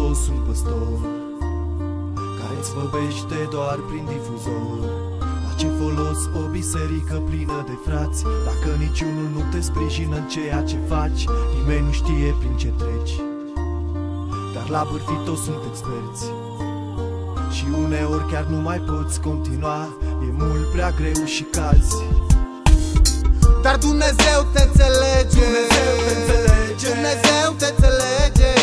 folos un păstor care-ți vorbește doar prin difuzor? La ce folos o biserică plină de frați dacă niciunul nu te sprijină în ceea ce faci? Nimeni nu știe prin ce treci, dar la bârfit toți sunt experți. Și uneori chiar nu mai poți continua, e mult prea greu și calzi. Dar Dumnezeu te înțelege, Dumnezeu te înțelege.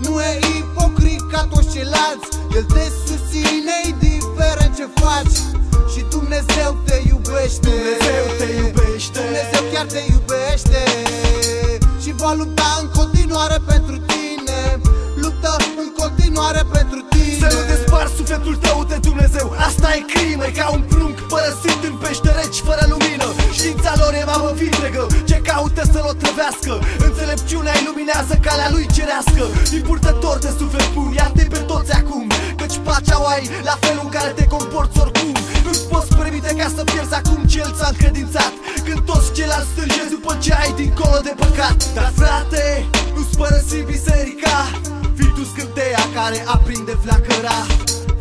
Nu e ipocrit ca toți ceilalți, El te susține indiferent ce faci. Și Dumnezeu te iubește, Dumnezeu chiar te iubește. Și va lupta în continuare pentru tine, luptă în continuare pentru tine. Să nu desparți sufletul tău de Dumnezeu, asta e crimă, e ca un prunc părăsit în pește reci fără lumină. Știința lor e mamă vitregă, ce caută să-l otrăvească. Înțelepciunea iluminează calea lui cerească. Din purtător de suflet bun, ia-te pe toți acum, căci pacea o ai la felul în care te comporți oricum. Nu-ți poți permite ca să pierzi acum ce El ți-a încredințat, când toți ceilalți stângezi după ce ai dincolo de păcat. Dar frate, nu-ți părăsi biserica, fii tu scânteia care aprinde flacăra.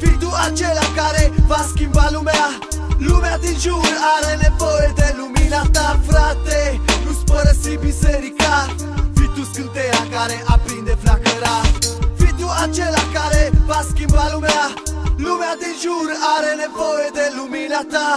Fii tu acela care va schimba lumea. Lumea din jur are nevoie de lumina ta, frate. Nu-ți părăsi biserica, fii tu scânteia care aprinde flacăra. Fii tu acela care va schimba lumea. Lumea din jur are nevoie de lumina ta.